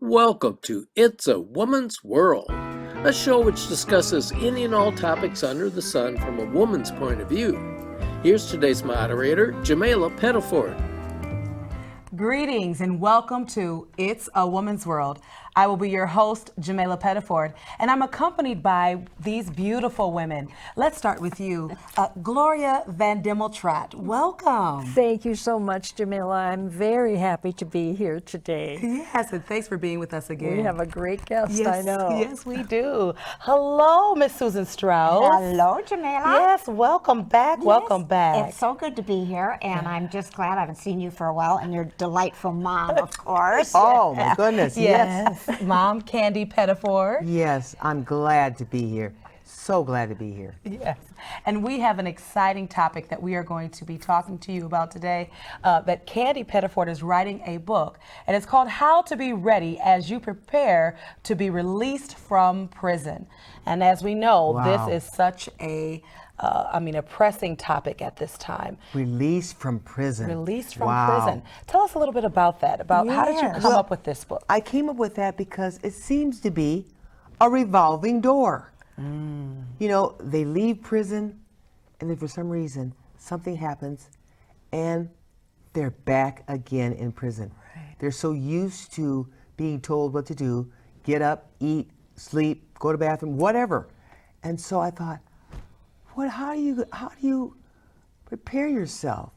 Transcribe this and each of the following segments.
Welcome to It's a Woman's World, a show which discusses any and all topics under the sun from a woman's point of view. Here's today's moderator, Jamela Pettiford. Greetings and welcome to It's a Woman's World. I will be your host, Jamela Pettiford, and I'm accompanied by these beautiful women. Let's start with you, Gloria Van Dimmeltraat. Welcome. Thank you so much, Jamila. I'm very happy to be here today. Yes, and thanks for being with us again. We have a great guest, yes, I know. Yes, we do. Hello, Miss Susan Strauss. Hello, Jamela. Yes, welcome back. Yes, welcome back. It's so good to be here, and I'm just glad I haven't seen you for a while, and your delightful mom, of course. Oh, my goodness, Yes, Mom Candy Pettiford. Yes, I'm glad to be here. So glad to be here. Yes, and we have an exciting topic that we are going to be talking to you about today, that Candy Pettiford is writing a book, and it's called How to Be Ready as You Prepare to Be Released from Prison. And as we know, Wow. this is such a pressing topic at this time. Released from prison. Released from Wow. prison. Tell us a little bit about that, how did you Yes. come up with this book? I came up with that because it seems to be a revolving door. You know, they leave prison, and then for some reason, something happens, and they're back again in prison. Right. They're so used to being told what to do, get up, eat, sleep, go to the bathroom, whatever. And so I thought, how do you prepare yourself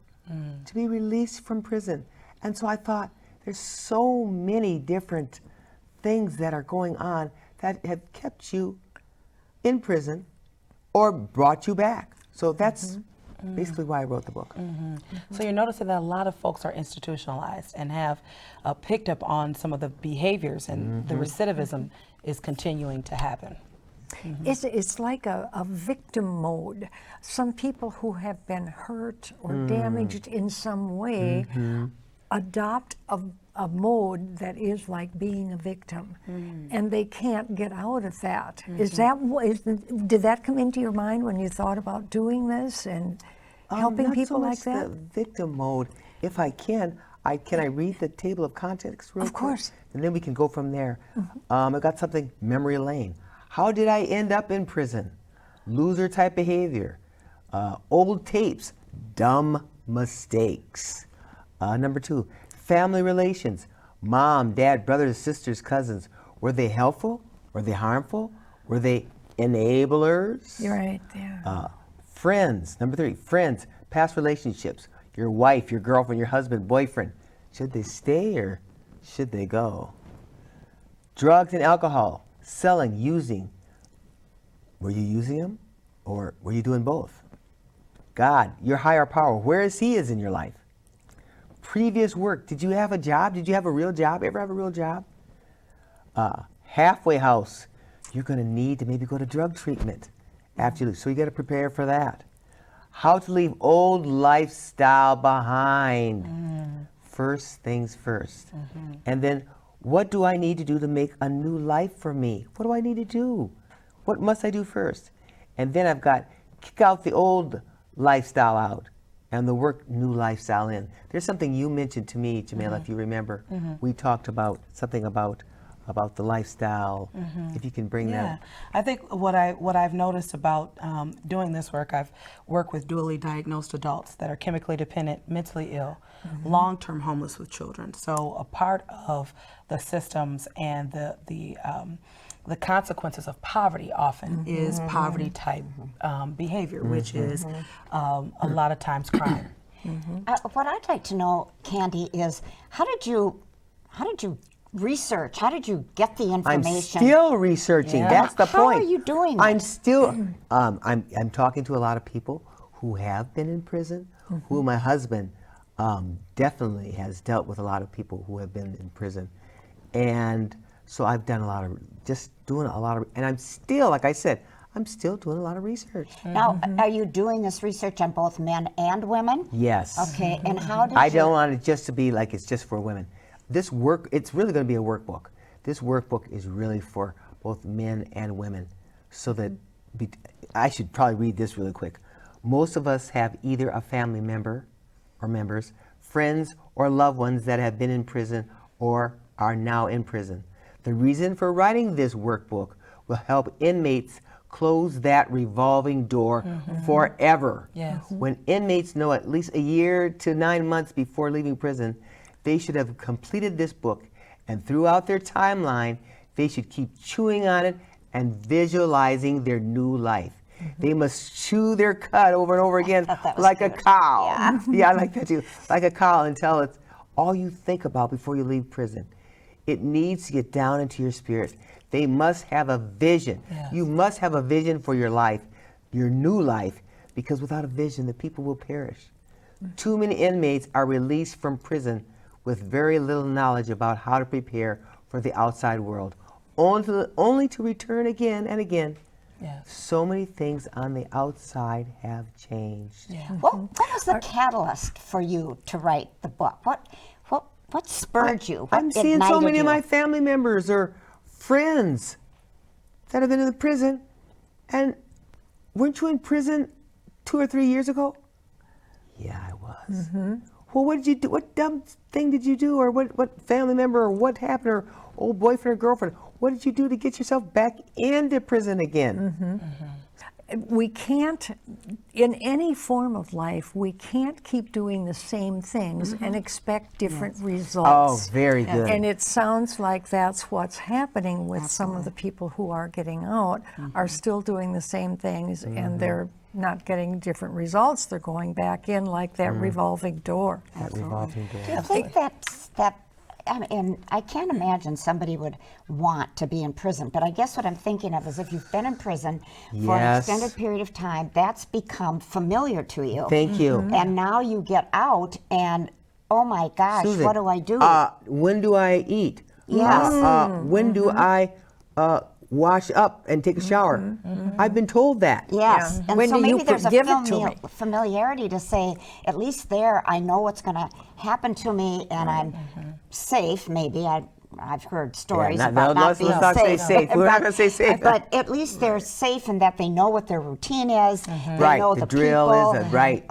to be released from prison? And so I thought, there's so many different things that are going on that have kept you in prison or brought you back. So that's basically why I wrote the book. So you're noticing that a lot of folks are institutionalized and have picked up on some of the behaviors, and the recidivism is continuing to happen. It's like a victim mode. Some people who have been hurt or damaged in some way adopt a mode that is like being a victim, and they can't get out of that. Did that come into your mind when you thought about doing this and helping Not people so like much that? the victim mode. If I can I read the table of contents real Of quick? course. And then we can go from there. I got something, memory lane. How did I end up in prison? Loser type behavior. Old tapes, dumb mistakes. Number 2, family relations. Mom, dad, brothers, sisters, cousins. Were they helpful? Were they harmful? Were they enablers? You're right there. Friends. Number 3, friends, past relationships. Your wife, your girlfriend, your husband, boyfriend. Should they stay or should they go? Drugs and alcohol. Selling, using. Were you using them or were you doing both? God, your higher power, where is He in your life? Previous work, did you have a job? Did you have a real job? Ever have a real job? Halfway house, you're going to need to maybe go to drug treatment after you leave, so you got to prepare for that. How to leave old lifestyle behind. First things first. And then, what do I need to do to make a new life for me? What do I need to do? What must I do first? And then I've got kick out the old lifestyle out and the work new lifestyle in. There's something you mentioned to me, Jamela, if you remember. We talked about something about the lifestyle. If you can bring that. I think what I've noticed about doing this work, I've worked with dually diagnosed adults that are chemically dependent, mentally ill, long-term homeless with children. So a part of the systems and the consequences of poverty often is poverty type behavior, which is a lot of times crime. What I'd like to know, Candy, is how did you research? How did you get the I'm information? still researching. Yeah. That's the How point. are you doing I'm it? still. I'm talking to a lot of people who have been in prison. Who my husband definitely has dealt with a lot of people who have been in prison, and so I've done doing a lot of, and I'm still, like I said, I'm still doing a lot of research. Now, are you doing this research on both men and women? Yes. Okay, and how did I you... don't want it just to be like it's just for women. This work, it's really going to be a workbook. This workbook is really for both men and women. So that, I should probably read this really quick. Most of us have either a family member or members, friends or loved ones that have been in prison or are now in prison. The reason for writing this workbook will help inmates close that revolving door forever. Yes. When inmates know at least a year to 9 months before leaving prison, they should have completed this book, and throughout their timeline, they should keep chewing on it and visualizing their new life. They must chew their cud over and over again like a cow. Yeah, I like that too. Like a cow until it's all you think about before you leave prison. It needs to get down into your spirit. They must have a vision. Yes. You must have a vision for your life, your new life, because without a vision, the people will perish. Too many inmates are released from prison with very little knowledge about how to prepare for the outside world, only to return again and again. Yes. So many things on the outside have changed. Yeah. What was the catalyst for you to write the book? What spurred you? What I'm seeing so ignited many of you? my family members or friends that have been in the prison. And weren't you in prison 2 or 3 years ago? Yeah, I was. Well, what did you do? What dumb thing did you do? Or what family member or what happened? Or old boyfriend or girlfriend? What did you do to get yourself back into prison again? We can't, in any form of life, we can't keep doing the same things and expect different Oh, results. very good. And it sounds like that's what's happening with some of the people who are getting out, are still doing the same things, and they're not getting different results. They're going back in like that revolving door. That revolving door. Do you think that and I can't imagine somebody would want to be in prison, but I guess what I'm thinking of is if you've been in prison for an Yes. extended period of time, that's become familiar to you. Thank you. And now you get out and, oh my gosh, Susan, what do I do? When do I eat? Yes. When do I wash up and take a shower? I've been told that. Yes, and When so do you maybe there's a give it to me? familiarity to say, at least there, I know what's going to happen to me, and I'm safe. Maybe I've heard stories about not being let's not say safe. We're not going to say safe. But at least they're safe in that they know what their routine is. They Right, know the the drill people. is right.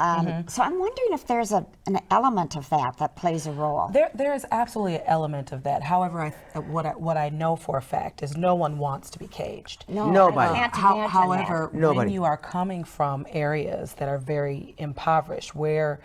So I'm wondering if there's an element of that plays a role. There is absolutely an element of that. However, what I know for a fact is no one wants to be caged. No, Nobody. I can't imagine However, when Nobody. you are coming from areas that are very impoverished, where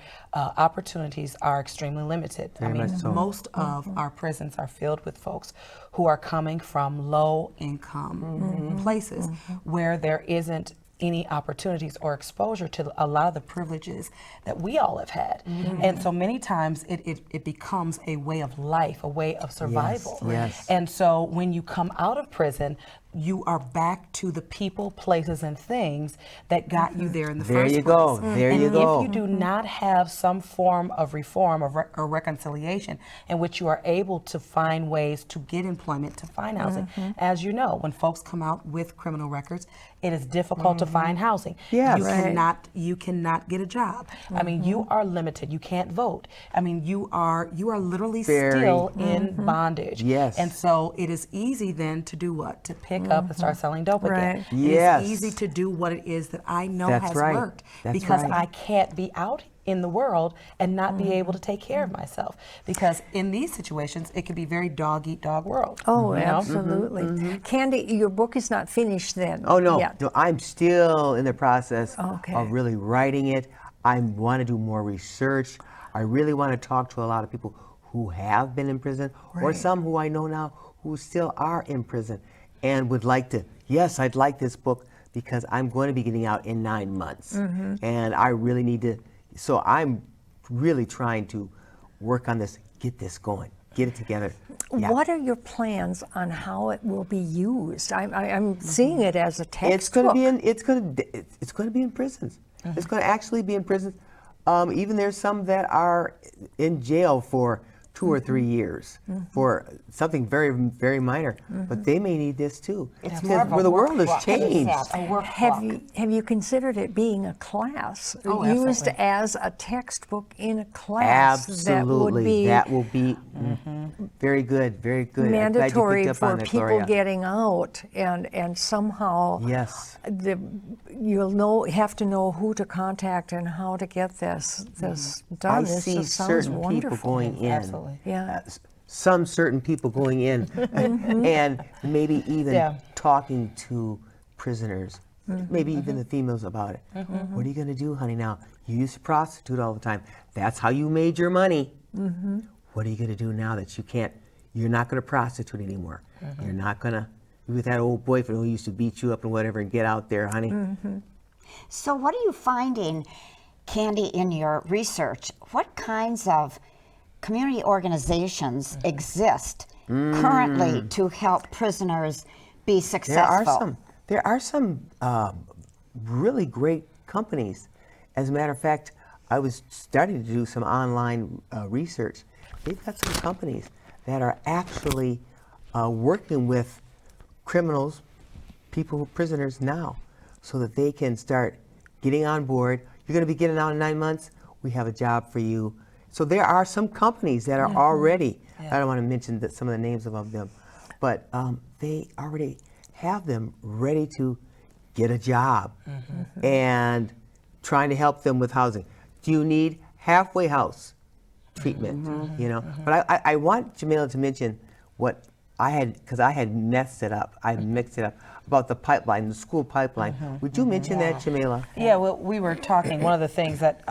opportunities are extremely limited. much so. Most of our prisons are filled with folks who are coming from low income places where there isn't any opportunities or exposure to a lot of the privileges that we all have had. And so many times it becomes a way of life, a way of survival. yes. And so when you come out of prison, you are back to the people, places, and things that got you there in the There first you place. go. There and you go. if you do not have some form of reform or reconciliation in which you are able to find ways to get employment, to find housing, as you know, when folks come out with criminal records, it is difficult to find housing. Yes. You Right. you cannot get a job. I mean, you are limited. You can't vote. I mean, you are literally Very. still in bondage. Yes. And so it is easy then to do what? To pick up and start selling dope again. Right. Yes. It is easy to do what it is that I know That's has right. worked That's because right. I can't be out in the world and not be able to take care of myself. Because in these situations, it can be very dog eat dog world. Oh, you know? absolutely. Candy, your book is not finished then. Oh no, yet. no! I'm still in the process Okay. of really writing it. I want to do more research. I really want to talk to a lot of people who have been in prison, or Right. some who I know now who still are in prison, and would like to. Yes, I'd like this book because I'm going to be getting out in 9 months, and I really need to. So I'm really trying to work on this, get this going, get it together. Yeah. What are your plans on how it will be used? I'm seeing it as a textbook. It's going to be in. It's going to be in prisons. It's going to actually be in prisons. Even there's some that are in jail for 2 or 3 years for something very, very minor. But they may need this too. It's Because more of a where the world has workbook. changed. A workbook. Have you considered it being a class Oh, used absolutely. as a textbook in a class Absolutely, that would be very good, very good. I'm glad you mandatory picked up on for that, people Gloria. getting out, and somehow Yes. you'll have to know who to contact and how to get this done. I This see just sounds certain wonderful. people going in. Absolutely. Yeah. some certain people going in and maybe even talking to prisoners, maybe even the females about it. What are you going to do, honey, now? You used to prostitute all the time. That's how you made your money. What are you going to do now that you're not going to prostitute anymore? You're not going to be with that old boyfriend who used to beat you up and whatever and get out there, honey. So what are you finding, Candy, in your research? What kinds of community organizations exist currently to help prisoners be successful? There are some really great companies. As a matter of fact, I was starting to do some online research. They've got some companies that are actually working with criminals, prisoners now, so that they can start getting on board. You're going to be getting out in 9 months. We have a job for you. So there are some companies that are already, I don't want to mention some of the names of them, but they already have them ready to get a job and trying to help them with housing. Do you need halfway house treatment? You know, but I want Jamela to mention what I had, because I had mixed it up about the pipeline, the school pipeline. Would you mention that, Jamela? Yeah, well, we were talking, one of the things that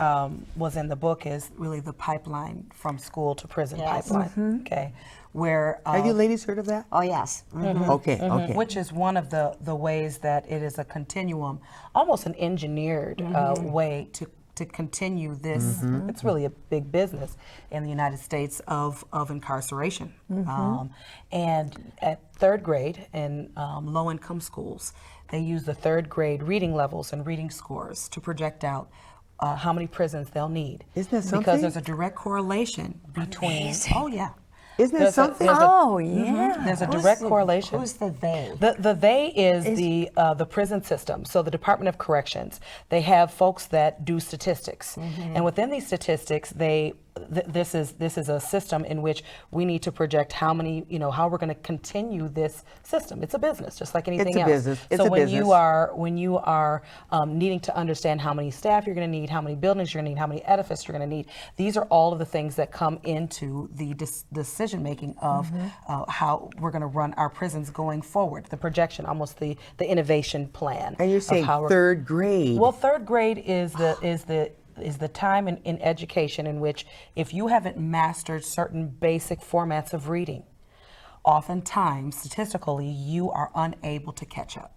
was in the book is really the pipeline from school to prison pipeline, okay? Where have you ladies heard of that? Oh, yes. Okay. Which is one of the ways that it is a continuum, almost an engineered way to continue this. It's really a big business in the United States of incarceration. And at third grade in low-income schools, they use the third grade reading levels and reading scores to project out how many prisons they'll need. Isn't that something? Because there's a direct correlation between, Isn't that something? There's a direct correlation. Who's the they? The they is the prison system. So the Department of Corrections, they have folks that do statistics, and within these statistics, this is a system in which we need to project how many, how we're going to continue this system. It's a business, just like anything else. Business. It's so a when business. you are needing to understand how many staff you're going to need, how many buildings you're going to need, how many edifices you're going to need, these are all of the things that come into the decision making of how we're going to run our prisons going forward. The projection, almost the innovation plan. And you're saying third grade. Well, third grade is the time in education in which, if you haven't mastered certain basic formats of reading, oftentimes statistically you are unable to catch up.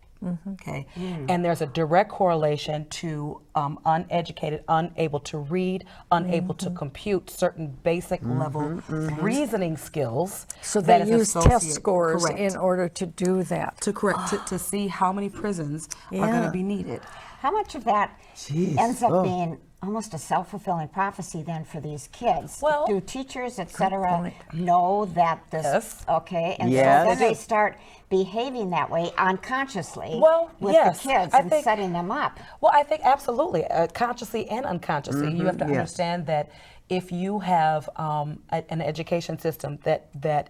Okay, and there's a direct correlation to uneducated, unable to read, unable to compute certain basic level reasoning skills. So that they is use test scores in order to do that. To see how many prisons are going to be needed. How much of that ends up being almost a self-fulfilling prophecy then for these kids? Well, do teachers, etc., know that this? Okay, and so Yes. then they start behaving that way unconsciously with yes, the kids I and think- setting them up. Well, I think absolutely, consciously and unconsciously. You have to understand that if you have an education system that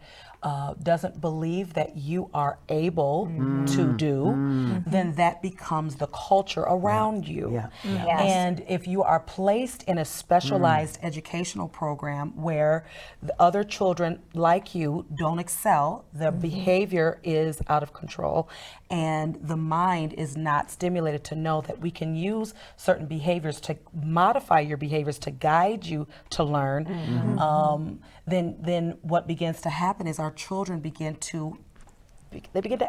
doesn't believe that you are able to do, then that becomes the culture around you. Yes. And if you are placed in a specialized educational program where the other children like you don't excel, their behavior is out of control, and the mind is not stimulated to know that we can use certain behaviors to modify your behaviors to guide you to learn, then what begins to happen is our children begin to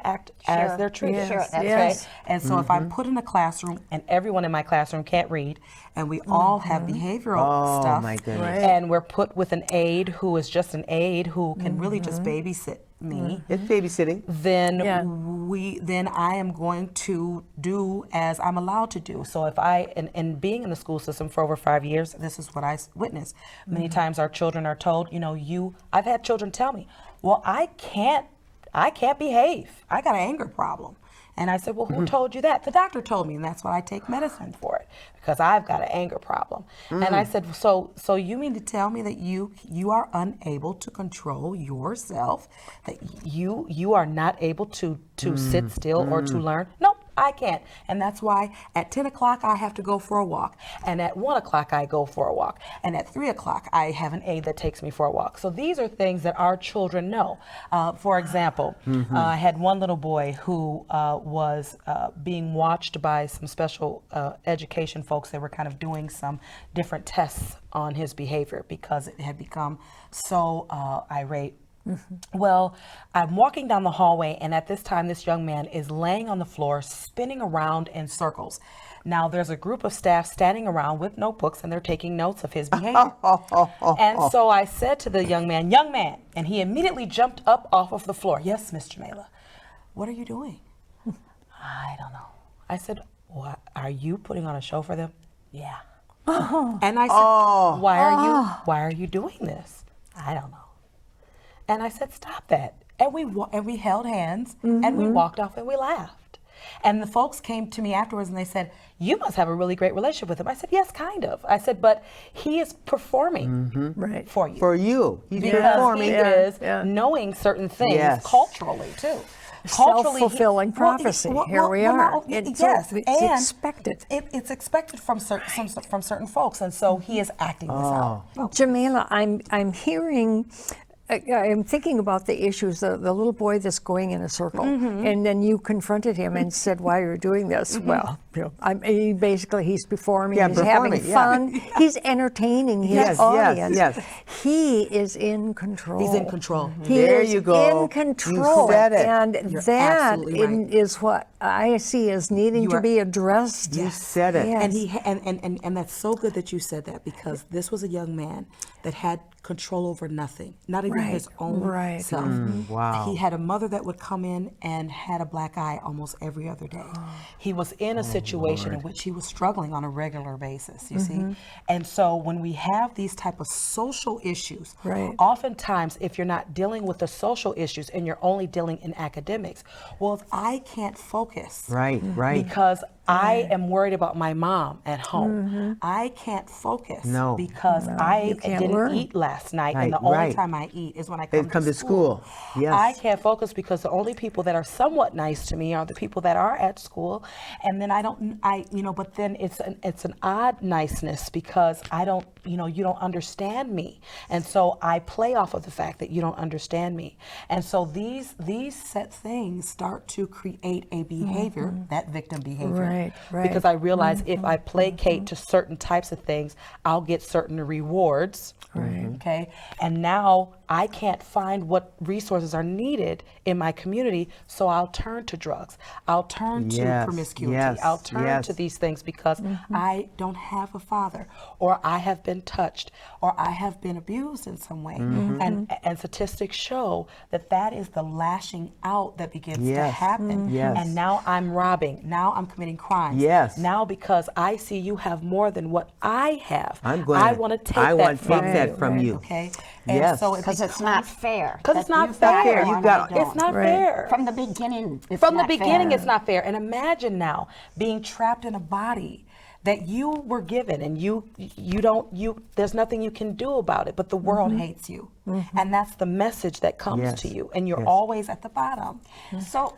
act as they're treated. Sure, that's Okay? And so if I'm put in a classroom and everyone in my classroom can't read, and we all have behavioral stuff, my goodness. and we're put with an aide who is just an aide who can really just babysit me, It's babysitting. then I am going to do as I'm allowed to do. So if and being in the school system for over 5 years, this is what I witnessed. Many times our children are told, I've had children tell me, well, I can't behave. I got an anger problem. And I said, well, who told you that? The doctor told me, and that's why I take medicine for it, because I've got an anger problem. And I said, so you mean to tell me that you are unable to control yourself, that you are not able to sit still or to learn? No, I can't. And that's why at 10 o'clock I have to go for a walk. And at 1 o'clock I go for a walk. And at 3 o'clock I have an aide that takes me for a walk. So these are things that our children know. For example, I had one little boy who was being watched by some special education folks. They were kind of doing some different tests on his behavior because it had become so irate. Well, I'm walking down the hallway, and at this time, this young man is laying on the floor, spinning around in circles. Now, there's a group of staff standing around with notebooks, and they're taking notes of his behavior. And so I said to the young man, and he immediately jumped up off of the floor. Yes, Miss Jamela. What are you doing? I don't know. I said, what, are you putting on a show for them? Yeah. And I said, why are you doing this? I don't know. And I said, stop that. And we held hands and we walked off and we laughed. And the folks came to me afterwards and they said, you must have a really great relationship with him. I said, yes, kind of. I said, but he is performing for you. For you. He's because performing. He is knowing certain things culturally too. Self-fulfilling prophecy. Here we are. It's expected. It's expected from certain folks, and so he is acting this out. Jamela, I'm hearing. I'm thinking about the issues, the little boy that's going in a circle, and then you confronted him and said, why are you doing this? Well, he's performing, he's having fun, he's entertaining his audience. He is in control. He's in control. There you go. In control. You said it. And You're that right. is what I see as needing to be addressed. You said it. Yes. And that's so good that you said that, because this was a young man that had control over nothing, not even his own self. Wow. He had a mother that would come in and had a black eye almost every other day. He was in a situation in which he was struggling on a regular basis, you see. And so when we have these type of social issues, oftentimes if you're not dealing with the social issues and you're only dealing in academics, well, if I can't focus, because I am worried about my mom at home. I can't focus because I didn't eat last night, and the only time I eat is when I come to school. Yes. I can't focus because the only people that are somewhat nice to me are the people that are at school, and then but then it's an odd niceness because I don't, you don't understand me, and so I play off of the fact that you don't understand me, and so these set things start to create a behavior, that victim behavior, because I realize if I placate to certain types of things, I'll get certain rewards. Okay, and now I can't find what resources are needed in my community, so I'll turn to drugs. I'll turn to promiscuity. I'll turn to these things because I don't have a father, or I have been touched, or I have been abused in some way. And statistics show that is the lashing out that begins to happen. And now I'm robbing. Now I'm committing crimes. Now because I see you have more than what I have, I want to take that from you. Okay. And so because it's not fair. Because it's not fair. It's not fair. From the beginning, it's not fair. And imagine now being trapped in a body that you were given, and there's nothing you can do about it, but the world hates you. And that's the message that comes to you, and you're always at the bottom. So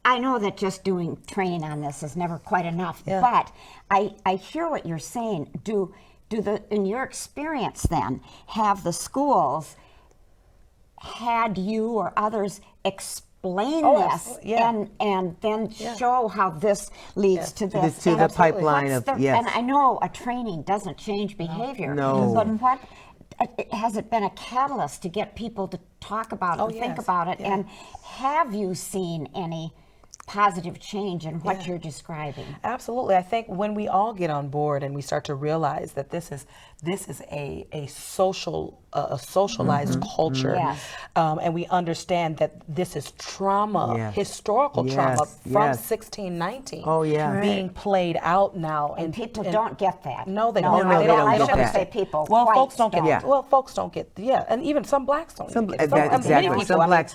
I know that just doing training on this is never quite enough, but I hear what you're saying. In your experience then, have the schools had you or others explain this and then show how this leads to this? To the pipeline of, And I know a training doesn't change behavior. But has it been a catalyst to get people to talk about it and think about it? And have you seen any positive change in what you're describing? Absolutely. I think when we all get on board and we start to realize that this is a socialized culture, and we understand that this is trauma, historical trauma from 1619, being played out now, and people don't get that. No, they don't. I shouldn't say people. Well, folks don't get it. Well, folks don't get. And even some blacks don't. Some blacks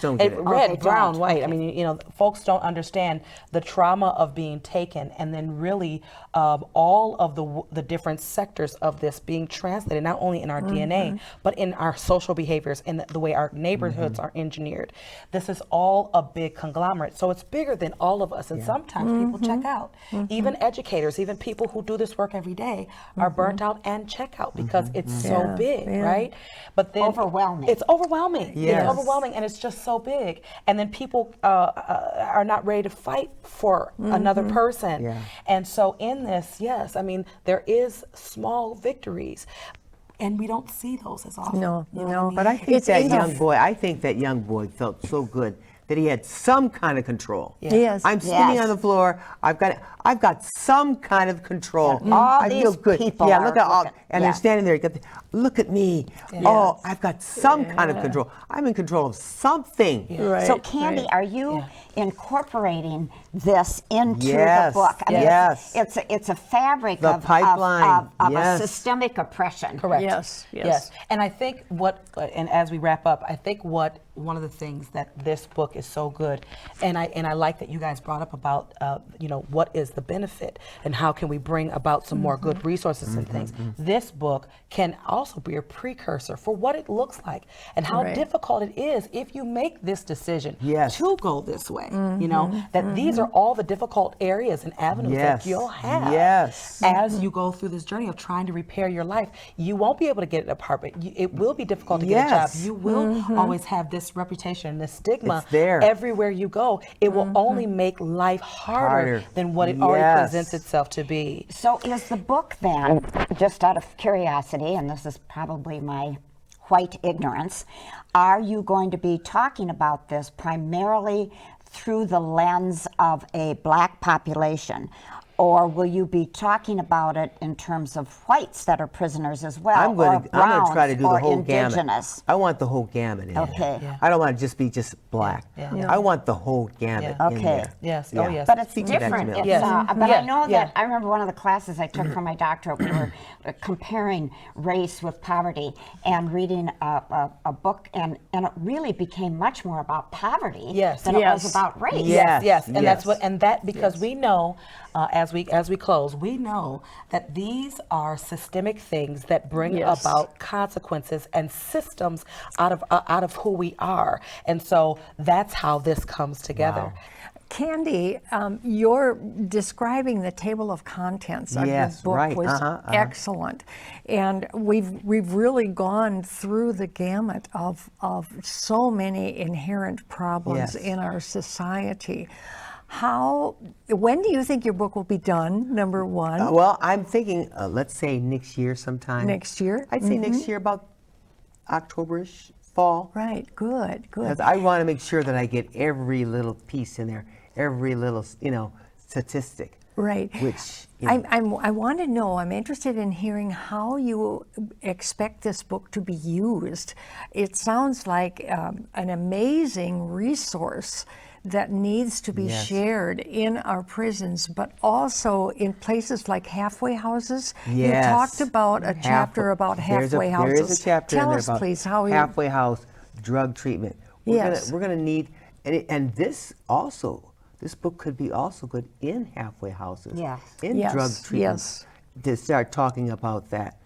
don't get it. Red, brown, white. I mean, folks don't understand the trauma of being taken, and then really all of the different sectors of this being translated, not only in our DNA, but in our social behaviors and the way our neighborhoods are engineered. This is all a big conglomerate. So it's bigger than all of us. And sometimes people check out. Even educators, even people who do this work every day are burnt out and check out because it's so big, right? But then Overwhelming. It's overwhelming. Yes. It's overwhelming, and it's just so big. And then people are not ready to fight for another person. Yeah. And so in this, yes, I mean, there is small victories, and we don't see those as often. No, You know no. what I mean? But I think It's that enough. young boy felt so good that he had some kind of control. Yes. I'm sitting Yes. on the floor. I've got some kind of control. All I feel these good. people Yeah, are look at all, looking- and yeah. they're standing there. You got look at me. Oh, I've got some kind of control. I'm in control of something. Right. So, Candy, are you incorporating this into Yes, the book? yes. It's a fabric The of pipeline, of yes. a systemic oppression. Correct. Yes. And I think and as we wrap up, I think one of the things that this book is so good, and I like that you guys brought up about, what is the benefit and how can we bring about some more good resources and things. This book can also be a precursor for what it looks like and how Right. difficult it is if you make this decision Yes. to go this way. That these are all the difficult areas and avenues Yes. that you'll have Yes. as you go through this journey of trying to repair your life. You won't be able to get an apartment. It will be difficult to get a job. Yes. You will always have this reputation, this stigma It's there. everywhere you go. It will only make life harder than what it already Yes. presents itself to be. So is the book then, just out of curiosity, and this is probably my white ignorance, are you going to be talking about this primarily through the lens of a black population? Or will you be talking about it in terms of whites that are prisoners as well, I'm going or to browns, try to do the or whole gamut. indigenous? I want the whole gamut in Okay. there. Yeah. I don't want to be just black. Yeah. I want the whole gamut Yeah. in Okay. there. Yes. Yeah. Oh, yes. But it's Speak to that, different. Jamila. It's, Yes. but Yeah. I know Yeah. that I remember one of the classes I took for my doctorate. We were comparing race with poverty and reading a book, and it really became much more about poverty than it was about race. Yes. Yes, and that's yes. what because we know as we close, we know that these are systemic things that bring Yes. about consequences and systems out of who we are, and so that's how this comes together. Wow. Candy, you're describing the table of contents of Yes, the book right. was excellent, and we've really gone through the gamut of so many inherent problems Yes. in our society. When do you think your book will be done? Number one. Well, I'm thinking, let's say next year sometime. Next year? I'd say next year, about Octoberish, fall. Right. Good. Because I want to make sure that I get every little piece in there, every little, statistic. Right. Which, I want to know, I'm interested in hearing how you expect this book to be used. It sounds like an amazing resource that needs to be Yes. shared in our prisons, but also in places like halfway houses. Yes. You talked about a chapter about halfway houses. There is a chapter Tell in there us, about please, how you... halfway house drug treatment. Yes. We're gonna need, and this book could be also good in halfway houses. Yes. In Yes, drug treatment. yes. To start talking about that.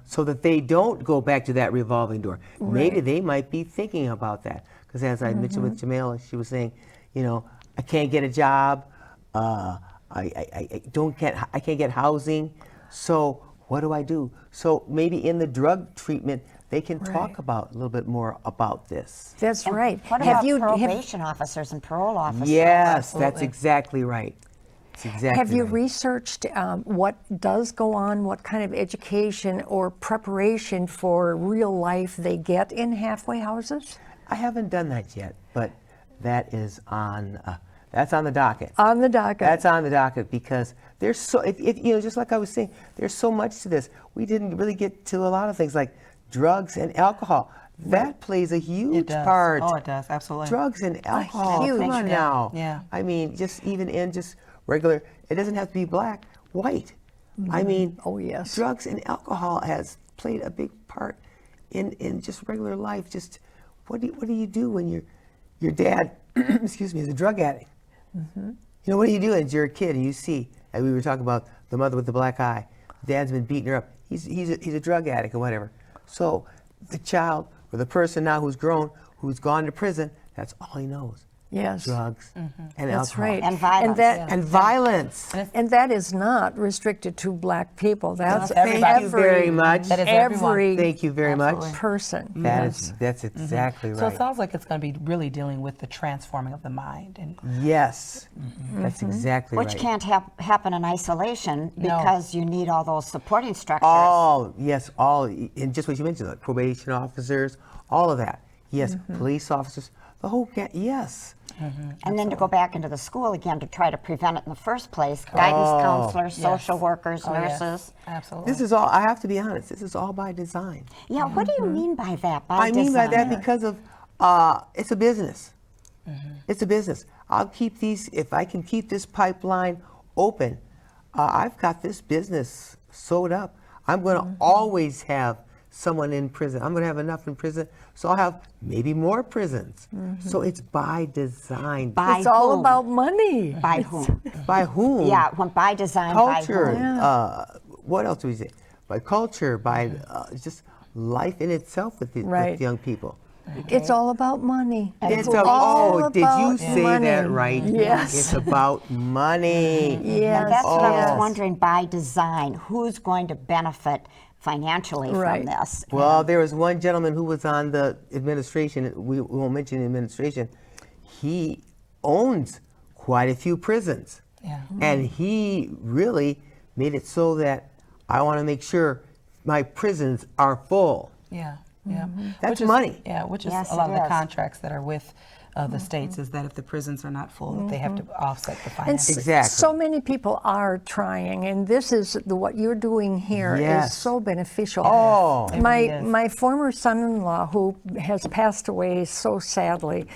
So that they don't go back to that revolving door. Maybe they might be thinking about that. Because as I mentioned with Jamela, she was saying, I can't get a job, I can't get housing. So what do I do? So maybe in the drug treatment, they can talk about a little bit more about this. That's right. What about probation officers and parole officers? Yes, that's exactly right. That's exactly Have you right. researched what does go on, what kind of education or preparation for real life they get in halfway houses? I haven't done that yet, but that is on. That's on the docket. On the docket. That's on the docket because there's so. If just like I was saying, there's so much to this. We didn't really get to a lot of things like drugs and alcohol. That plays a huge part. Oh, it does. Absolutely. Drugs and alcohol. huge Come on now. Yeah. I mean, just even in just regular. It doesn't have to be black, white. I mean. Oh, yes. Drugs and alcohol has played a big part in just regular life. Just what do you do when your dad, excuse me, is a drug addict? What do you do as you're a kid and you see, as we were talking about the mother with the black eye, dad's been beating her up. He's a drug addict or whatever. So the child or the person now who's grown, who's gone to prison, that's all he knows. Yes. Drugs and That's alcohol. right. And violence. And violence. And that is not restricted to black people. That's Thank you very much. That is everyone. every Thank you very much. person. That's exactly right. So it sounds like it's going to be really dealing with the transforming of the mind. And Yes, that's exactly Which right. can't happen in isolation because you need all those supporting structures. All, yes, all, and just what you mentioned, like probation officers, all of that. Yes, police officers, the whole, yes. And then to go back into the school again to try to prevent it in the first place, guidance counselors, social workers, nurses. Absolutely. This is all, I have to be honest, this is all by design. Yeah, what do you mean by that? By I mean by that design? because of, it's a business. It's a business. I'll keep these, if I can keep this pipeline open, I've got this business sewed up. I'm going to always have someone in prison. I'm going to have enough in prison, so I'll have maybe more prisons. So it's by design. By It's all whom? about money. By whom? By whom? Yeah, when by design, Culture. by whom? What else do we say? By culture, by just life in itself with, Right. with young people. It's all about money. It's all did you about say money. that right? Yes. It's about money. Yes. And that's what I yes. was wondering, by design, who's going to benefit financially Right. from this? Well, there was one gentleman who was on the administration. We won't mention the administration. He owns quite a few prisons. Yeah. And he really made it so that I want to make sure my prisons are full. Yeah. Yeah. That's Which is, money. Yeah, which is Yes, a lot it of the is. contracts that are with the states is that if the prisons are not full, that they have to offset the And finances. Exactly. so many people are trying, and this is what you're doing here is Yes. so beneficial. Oh. It really is. My former son-in-law, who has passed away so sadly,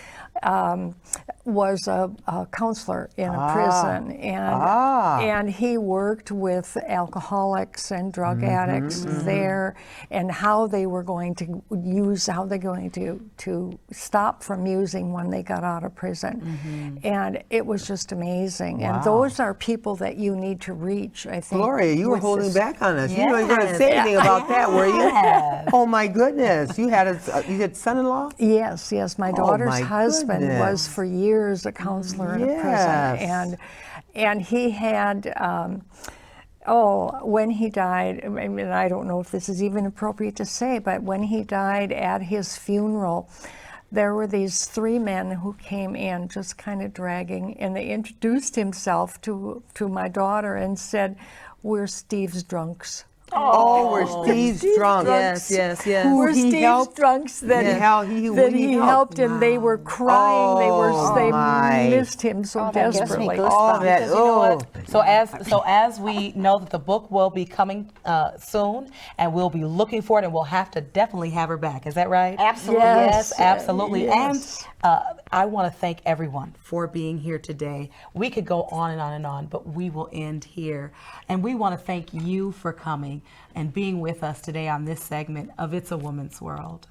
was a counselor in a prison, and he worked with alcoholics and drug addicts there, and how they were going to use, how they're going to stop from using when they got out of prison, and it was just amazing. And those are people that you need to reach. I think. Gloria, you were with holding this. back on us. You weren't going to say anything about that, were you? Oh my goodness! You had you had son-in-law. Yes, yes. My daughter's my husband goodness. was for years a counselor in a Yes. prison, and he had. When he died, I mean, I don't know if this is even appropriate to say, but when he died at his funeral, there were these three men who came in just kind of dragging, and they introduced himself to my daughter and said, "We're Steve's drunks." Oh, we're Steve's drunk. Yes, yes, yes. Who We're he Steve's helped? drunks that he helped, and they were crying. They my. missed him so that gives me desperately. goosebumps. Oh, that. Because you know Oh. what? So as we know that the book will be coming soon, and we'll be looking for it, and we'll have to definitely have her back. Is that right? Absolutely. Yes, Yes, absolutely. yes. And I want to thank everyone for being here today. We could go on and on and on, but we will end here. And we want to thank you for coming and being with us today on this segment of It's a Woman's World.